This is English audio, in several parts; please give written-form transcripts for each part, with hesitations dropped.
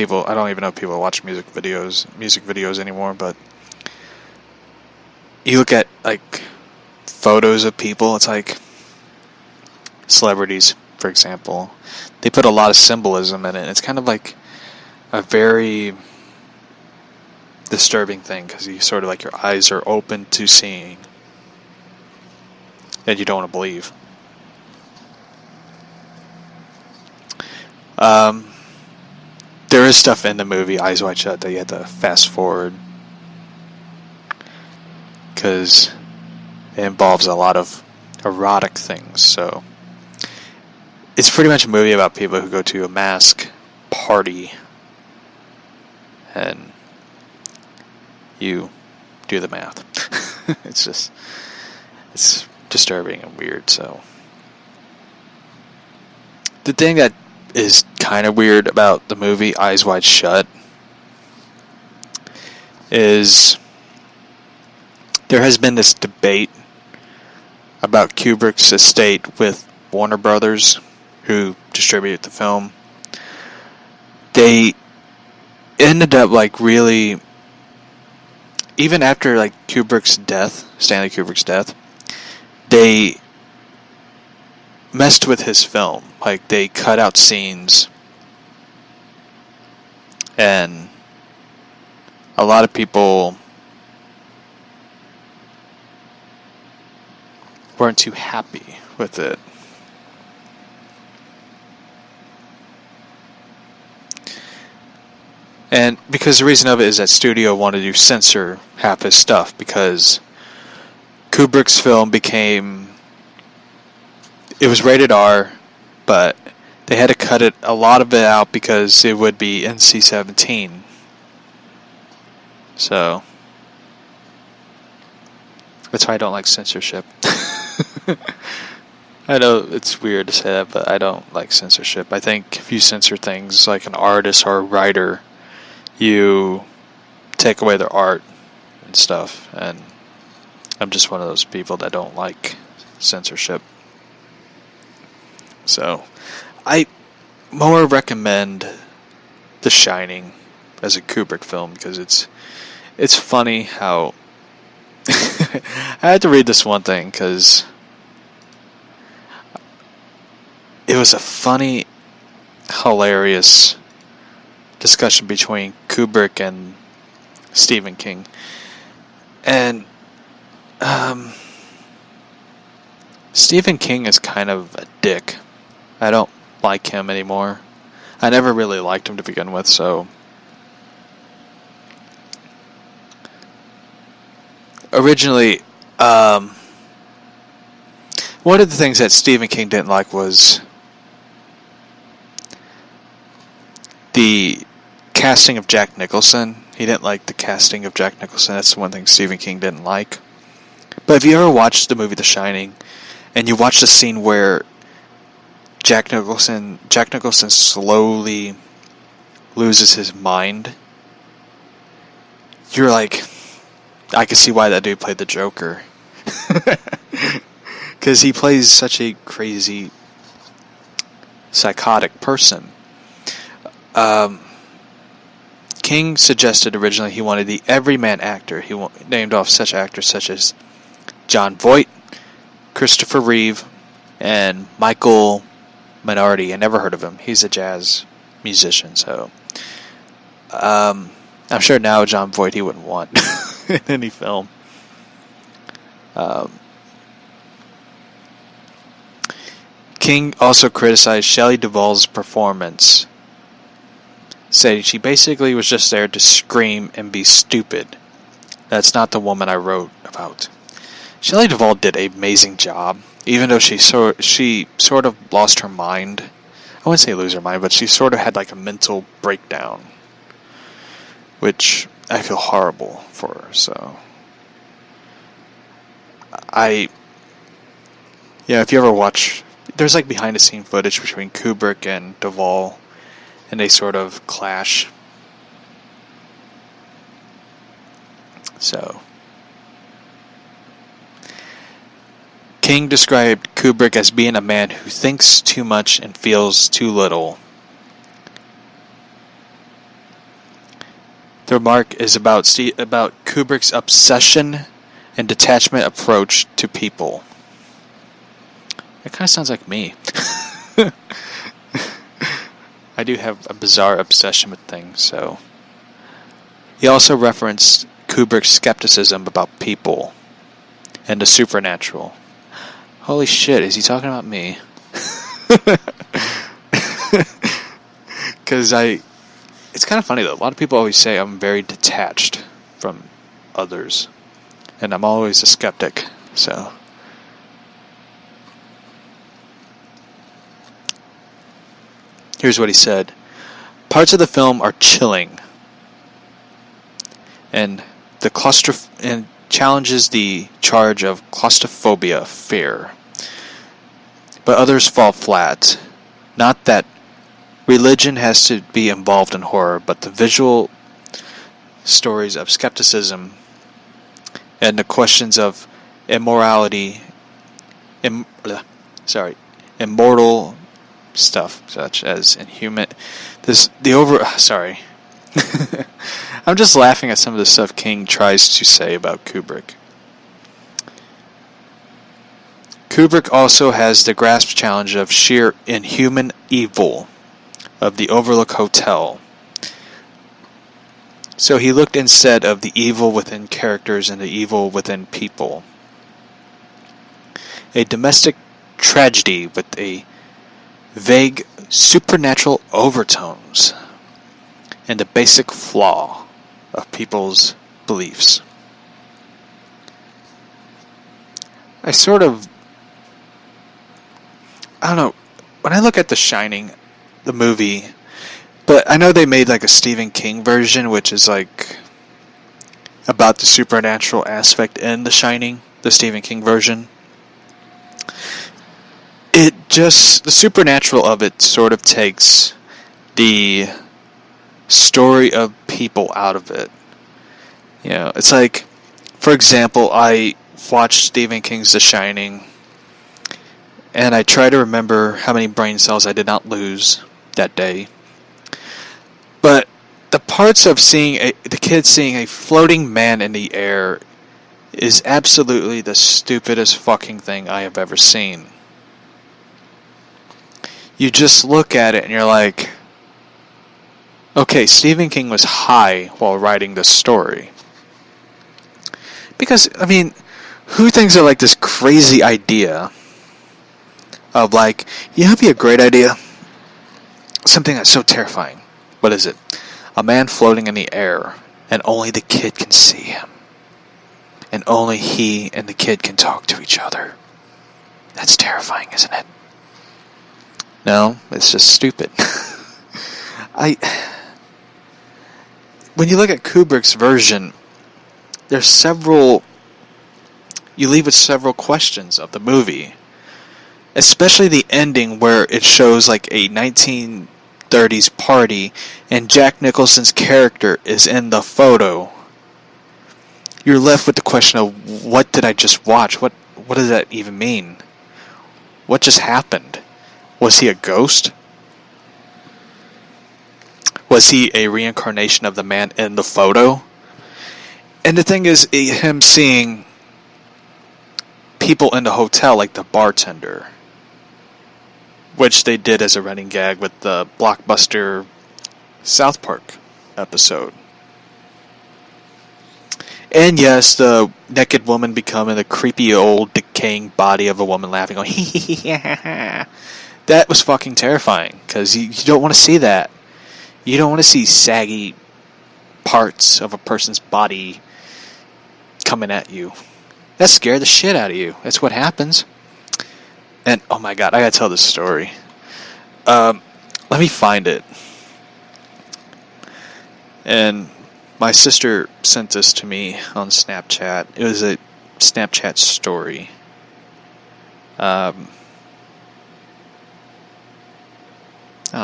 I don't even know if people watch music videos anymore, but you look at, like, photos of people, it's like celebrities, for example. They put a lot of symbolism in it. It's kind of like a very disturbing thing, because you sort of, like, your eyes are open to seeing, and you don't want to believe. There is stuff in the movie Eyes Wide Shut that you have to fast forward, because it involves a lot of erotic things. So it's pretty much a movie about people who go to a mask party, and you do the math. It's disturbing and weird. So the thing that is kind of weird about the movie Eyes Wide Shut is there has been this debate about Kubrick's estate with Warner Brothers, who distributed the film. They ended up, like, really, even after, like, Stanley Kubrick's death, they messed with his film. Like, they cut out scenes, and a lot of people weren't too happy with it. And because the reason of it is that studio wanted to censor half his stuff, because Kubrick's film it was rated R, but they had to cut a lot of it out because it would be NC-17. So that's why I don't like censorship. I know it's weird to say that, but I don't like censorship. I think if you censor things like an artist or a writer, you take away their art and stuff. And I'm just one of those people that don't like censorship. So I more recommend The Shining as a Kubrick film, because it's funny how I had to read this one thing because it was a funny, hilarious discussion between Kubrick and Stephen King. And Stephen King is kind of a dick. I don't like him anymore. I never really liked him to begin with, so originally, one of the things that Stephen King didn't like was the casting of Jack Nicholson. He didn't like the casting of Jack Nicholson. That's the one thing Stephen King didn't like. But if you ever watched the movie The Shining, and you watch the scene where Jack Nicholson slowly loses his mind, you're like, I can see why that dude played the Joker. Because he plays such a crazy, psychotic person. King suggested originally he wanted the everyman actor. He named off such actors such as John Voight, Christopher Reeve, and Michael Minardi. I never heard of him. He's a jazz musician, so I'm sure now John Voight he wouldn't want in any film. King also criticized Shelley Duvall's performance, saying she basically was just there to scream and be stupid. That's not the woman I wrote about. Shelley Duvall did an amazing job, even though she sort of lost her mind. I wouldn't say lose her mind, but she sort of had like a mental breakdown, which I feel horrible for her. So if you ever watch, there's like behind the scene footage between Kubrick and Duvall, and they sort of clash. So King described Kubrick as being a man who thinks too much and feels too little. The remark is about Kubrick's obsession and detachment approach to people. It kind of sounds like me. I do have a bizarre obsession with things, so. He also referenced Kubrick's skepticism about people and the supernatural. Holy shit, is he talking about me? Because it's kind of funny though. A lot of people always say I'm very detached from others. And I'm always a skeptic, so. Here's what he said. Parts of the film are chilling. And and challenges the charge of claustrophobia, fear. But others fall flat. Not that religion has to be involved in horror, but the visual stories of skepticism and the questions of immorality, immortal stuff, such as inhuman. Sorry. I'm just laughing at some of the stuff King tries to say about Kubrick. Kubrick also has the grasp challenge of sheer inhuman evil of the Overlook Hotel. So he looked instead of the evil within characters and the evil within people. A domestic tragedy with a vague supernatural overtones and the basic flaw of people's beliefs. I don't know, when I look at The Shining, the movie, but I know they made like a Stephen King version, which is like about the supernatural aspect in The Shining, the Stephen King version. The supernatural of it sort of takes the story of people out of it. You know, it's like, for example, I watched Stephen King's The Shining, and I try to remember how many brain cells I did not lose that day. But the parts of the kid seeing a floating man in the air is absolutely the stupidest fucking thing I have ever seen. You just look at it and you're like, okay, Stephen King was high while writing this story. Because, I mean, who thinks of like this crazy idea of like, you know, it'd be a great idea? Something that's so terrifying. What is it? A man floating in the air, and only the kid can see him. And only he and the kid can talk to each other. That's terrifying, isn't it? No, it's just stupid. When you look at Kubrick's version, you leave with several questions of the movie. Especially the ending where it shows like a 1930s party and Jack Nicholson's character is in the photo. You're left with the question of, what did I just watch? What does that even mean? What just happened? Was he a ghost? Was he a reincarnation of the man in the photo? And the thing is, him seeing people in the hotel, like the bartender, which they did as a running gag with the blockbuster South Park episode. And yes, the naked woman becoming the creepy old decaying body of a woman laughing, going, that was fucking terrifying, because you don't want to see that. You don't want to see saggy parts of a person's body coming at you. That scared the shit out of you. That's what happens. And, oh my god, I gotta tell this story. Let me find it. And my sister sent this to me on Snapchat. It was a Snapchat story. Oh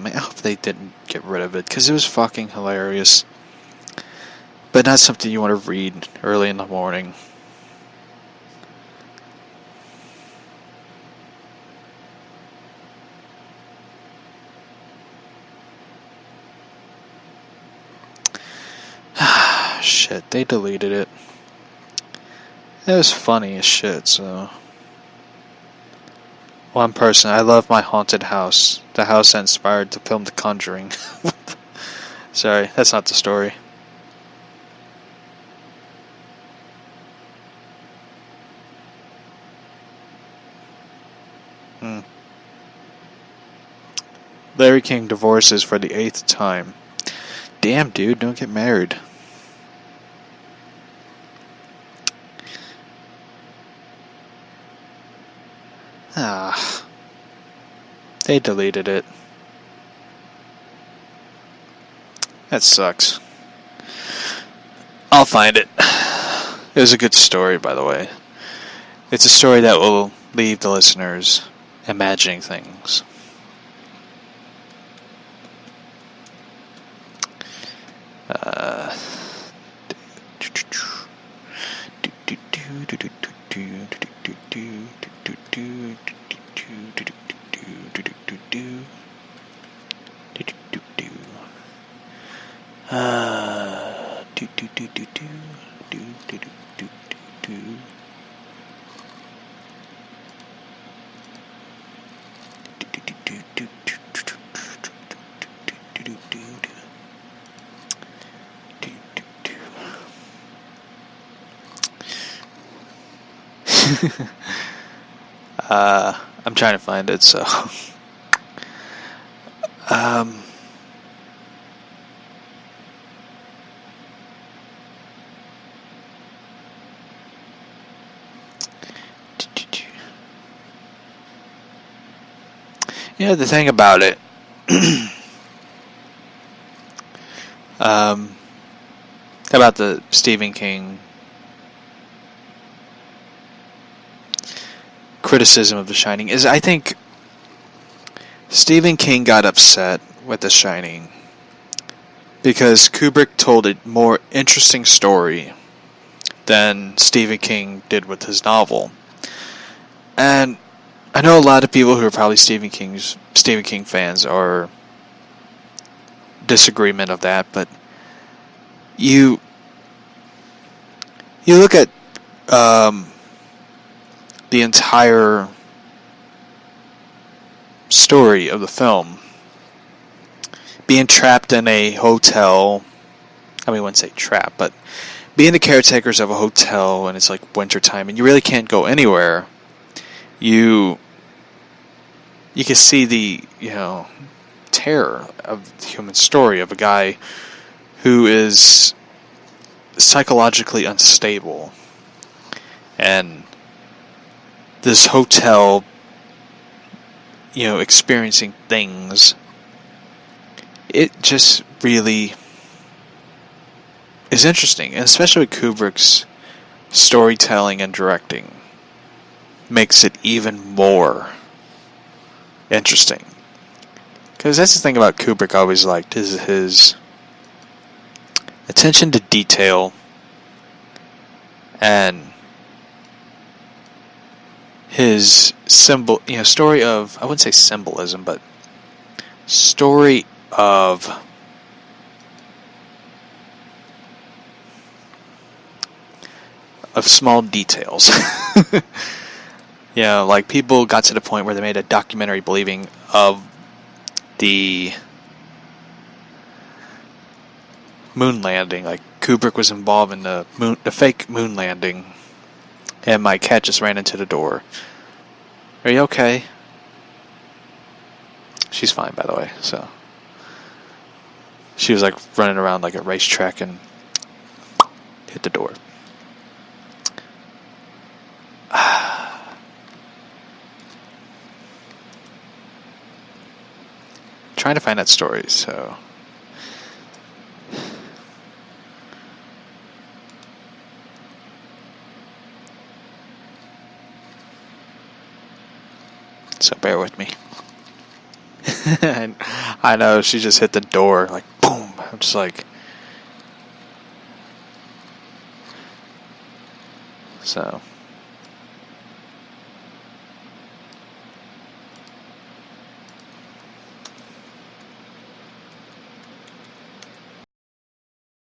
man, I hope they didn't get rid of it, because it was fucking hilarious. But not something you want to read early in the morning. shit, they deleted it. It was funny as shit, so... One person, I love my haunted house. The house that inspired to film The Conjuring. Sorry, that's not the story. Larry King divorces for the 8th time. Damn, dude, don't get married. They deleted it. That sucks. I'll find it. It was a good story, by the way. It's a story that will leave the listeners imagining things. I'm trying to find it, so you know, the thing about it, about the Stephen King criticism of The Shining is, I think Stephen King got upset with The Shining because Kubrick told a more interesting story than Stephen King did with his novel. And I know a lot of people who are probably Stephen King fans are disagreement of that, but you look at the entire story of the film, being trapped in a hotel. I mean, I wouldn't say trapped, but being the caretakers of a hotel, and it's like wintertime, and you really can't go anywhere. You can see the, terror of the human story of a guy who is psychologically unstable, and this hotel, experiencing things. It just really is interesting, and especially with Kubrick's storytelling and directing makes it even more interesting. Because that's the thing about Kubrick I always liked, is his attention to detail and his story of, I wouldn't say symbolism, but story of small details. Like people got to the point where they made a documentary believing of the moon landing. Like Kubrick was involved in the fake moon landing, and my cat just ran into the door. Are you okay? She's fine, by the way. So she was like running around like a racetrack and hit the door. Trying to find that story, so bear with me. And I know she just hit the door like boom. I'm just like, so